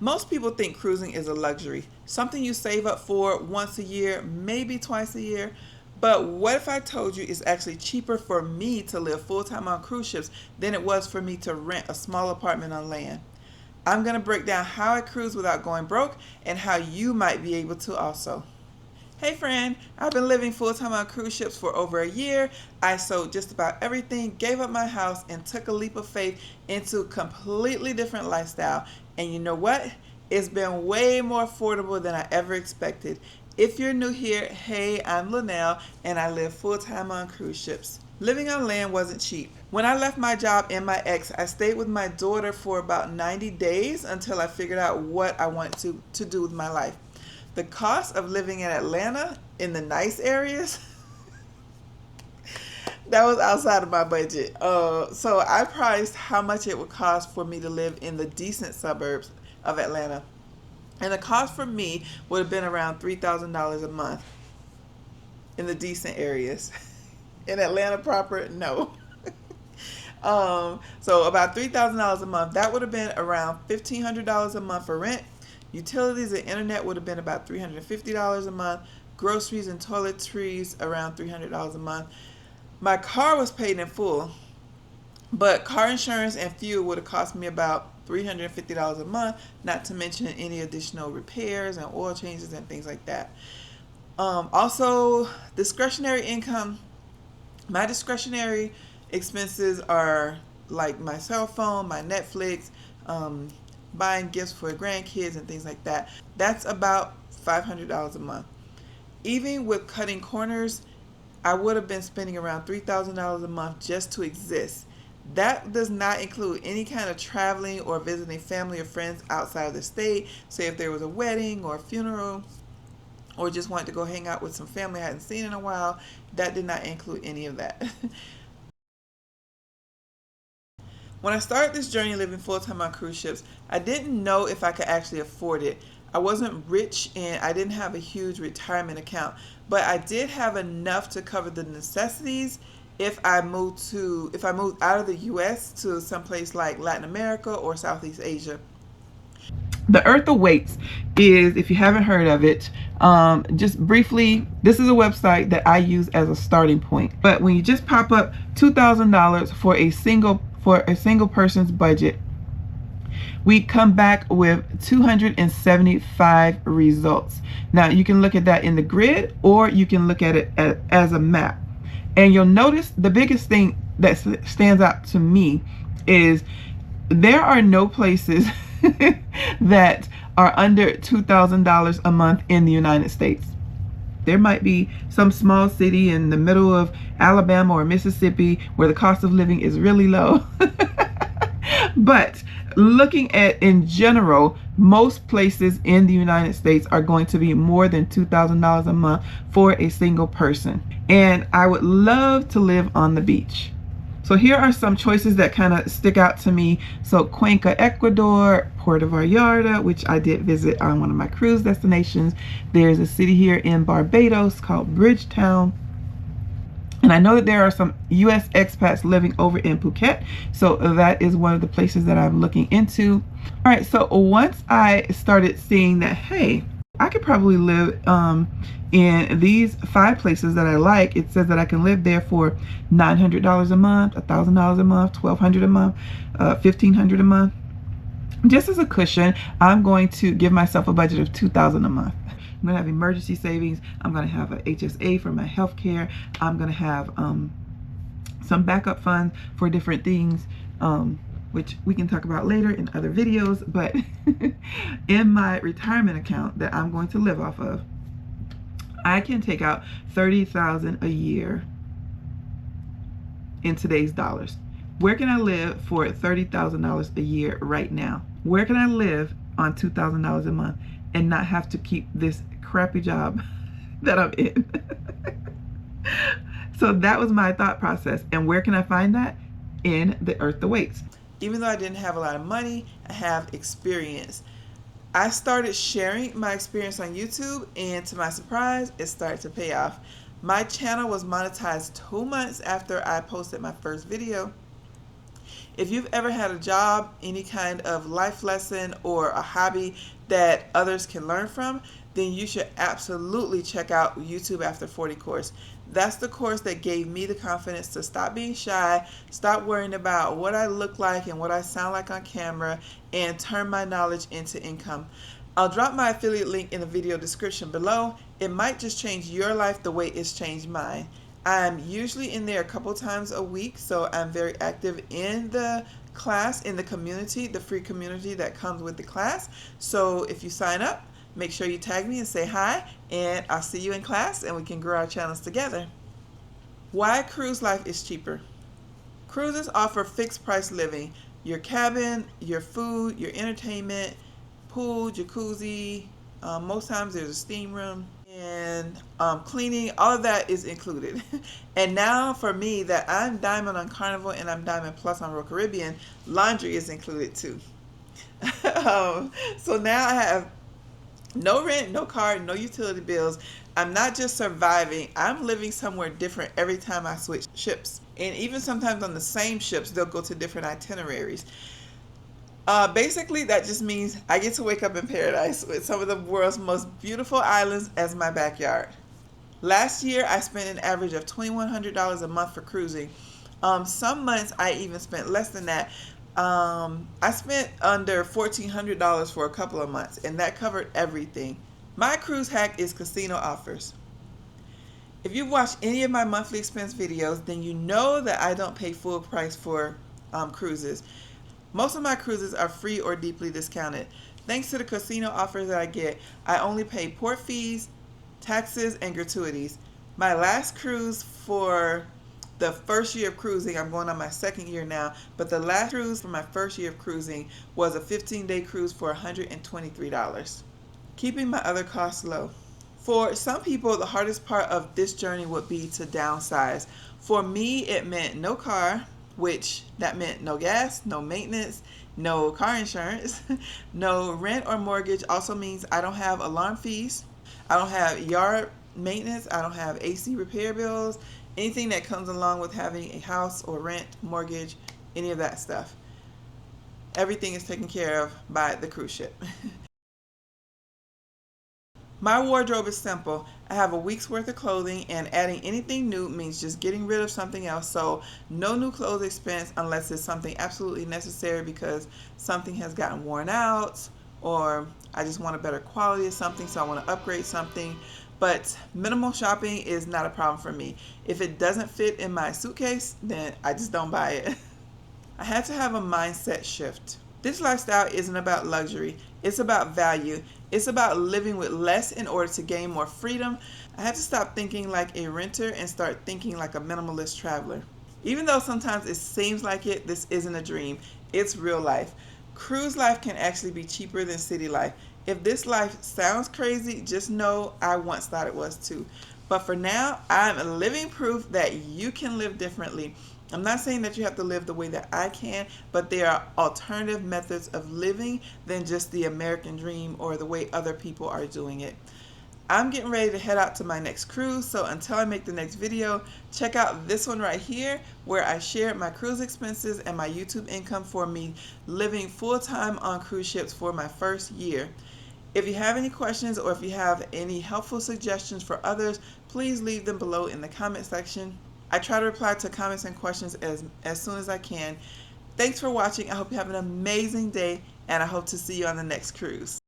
Most people think cruising is a luxury, something you save up for once a year, maybe twice a year. But what if I told you it's actually cheaper for me to live full-time on cruise ships than it was for me to rent a small apartment on land? I'm going to break down how I cruise without going broke and how you might be able to also. Hey friend, I've been living full-time on cruise ships for over a year. I sold just about everything, gave up my house, and took a leap of faith into a completely different lifestyle. And you know what? It's been way more affordable than I ever expected. If you're new here, hey, I'm Linnell, and I live full-time on cruise ships. Living on land wasn't cheap. When I left my job and my ex, I stayed with my daughter for about 90 days until I figured out what I wanted to do with my life. The cost of living in Atlanta in the nice areas, that was outside of my budget. So I priced how much it would cost for me to live in the decent suburbs of Atlanta. And the cost for me would have been around $3,000 a month in the decent areas. In Atlanta proper, no. So about $3,000 a month. That would have been around $1,500 a month for rent. Utilities and internet would have been about $350 a month. Groceries and toiletries around $300 a month. My car was paid in full, but car insurance and fuel would have cost me about $350 a month, not to mention any additional repairs and oil changes and things like that. Also, discretionary income. My discretionary expenses are like my cell phone, my Netflix, buying gifts for grandkids and things like that. That's about $500 a month. Even with cutting corners, I would have been spending around $3,000 a month just to exist. That does not include any kind of traveling or visiting family or friends outside of the state. Say if there was a wedding or a funeral, or just wanted to go hang out with some family I hadn't seen in a while, that did not include any of that. When I started this journey living full-time on cruise ships, I didn't know if I could actually afford it. I wasn't rich and I didn't have a huge retirement account, but I did have enough to cover the necessities if I moved out of the US to someplace like Latin America or Southeast Asia. The Earth Awaits is, if you haven't heard of it, just briefly, this is a website that I use as a starting point. But when you just pop up $2,000 for a single person's budget, we come back with 275 results. Now you can look at that in the grid, or you can look at it as a map. And you'll notice the biggest thing that stands out to me is there are no places that are under $2,000 a month in the United States. There might be some small city in the middle of Alabama or Mississippi where the cost of living is really low. But looking at in general, most places in the United States are going to be more than $2,000 a month for a single person. And I would love to live on the beach. So here are some choices that kind of stick out to me. So Cuenca, Ecuador, Puerto Vallarta, which I did visit on one of my cruise destinations. There's a city here in Barbados called Bridgetown. And I know that there are some U.S. expats living over in Phuket. So that is one of the places that I'm looking into. All right, so once I started seeing that, hey, I could probably live in these 5 places that I like. It says that I can live there for $900 a month, $1,000 a month, $1,200 a month, $1,500 a month. Just as a cushion, I'm going to give myself a budget of $2,000 a month. I'm going to have emergency savings. I'm going to have a HSA for my health care. I'm going to have some backup funds for different things, which we can talk about later in other videos. But in my retirement account that I'm going to live off of, I can take out $30,000 a year in today's dollars. Where can I live for $30,000 a year right now? Where can I live on $2,000 a month and not have to keep this crappy job that I'm in? So that was my thought process. And where can I find that? In The Earth Awaits. Even though I didn't have a lot of money, I have experience. I started sharing my experience on YouTube, and to my surprise, it started to pay off. My channel was monetized 2 months after I posted my first video. If you've ever had a job, any kind of life lesson, or a hobby that others can learn from, then you should absolutely check out YouTube After 40 course. That's the course that gave me the confidence to stop being shy, stop worrying about what I look like and what I sound like on camera, and turn my knowledge into income. I'll drop my affiliate link in the video description below. It might just change your life the way it's changed mine. I'm usually in there a couple times a week, so I'm very active in the class, in the community, the free community that comes with the class. So if you sign up, make sure you tag me and say hi, and I'll see you in class and we can grow our channels together. Why cruise life is cheaper. Cruises offer fixed price living. Your cabin, your food, your entertainment, pool, jacuzzi, most times there's a steam room, and cleaning, all of that is included. And now for me that I'm Diamond on Carnival and I'm Diamond Plus on Royal Caribbean, laundry is included too. So now I have no rent, no car, no utility bills. I'm not just surviving, I'm living somewhere different every time I switch ships. And even sometimes on the same ships, they'll go to different itineraries. Basically, that just means I get to wake up in paradise with some of the world's most beautiful islands as my backyard. Last year, I spent an average of $2,100 a month for cruising. Some months, I even spent less than that. I spent under $1,400 for a couple of months, and that covered everything. My cruise hack is casino offers. If you've watched any of my monthly expense videos, then you know that I don't pay full price for cruises. Most of my cruises are free or deeply discounted. Thanks to the casino offers that I get, I only pay port fees, taxes, and gratuities. My last cruise for the first year of cruising, I'm going on my second year now, but the last cruise for my first year of cruising was a 15-day cruise for $123. Keeping my other costs low. For some people, the hardest part of this journey would be to downsize. For me, it meant no car, which that meant no gas, no maintenance, no car insurance, no rent or mortgage. Also means I don't have alarm fees, I don't have yard maintenance, I don't have AC repair bills, anything that comes along with having a house or rent, mortgage, any of that stuff. Everything is taken care of by the cruise ship. My wardrobe is simple. I have a week's worth of clothing, and adding anything new means just getting rid of something else. So no new clothes expense unless it's something absolutely necessary because something has gotten worn out, or I just want a better quality of something, so I want to upgrade something. But minimal shopping is not a problem for me. If it doesn't fit in my suitcase, then I just don't buy it. I had to have a mindset shift. This lifestyle isn't about luxury, it's about value. It's about living with less in order to gain more freedom. I had to stop thinking like a renter and start thinking like a minimalist traveler. Even though sometimes it seems like it, this isn't a dream, it's real life. Cruise life can actually be cheaper than city life. If this life sounds crazy, just know I once thought it was too. But for now, I'm living proof that you can live differently. I'm not saying that you have to live the way that I can, but there are alternative methods of living than just the American dream or the way other people are doing it. I'm getting ready to head out to my next cruise, so until I make the next video, check out this one right here where I shared my cruise expenses and my YouTube income for me living full-time on cruise ships for my first year. If you have any questions or if you have any helpful suggestions for others, please leave them below in the comment section. I try to reply to comments and questions as soon as I can. Thanks for watching. I hope you have an amazing day, and I hope to see you on the next cruise.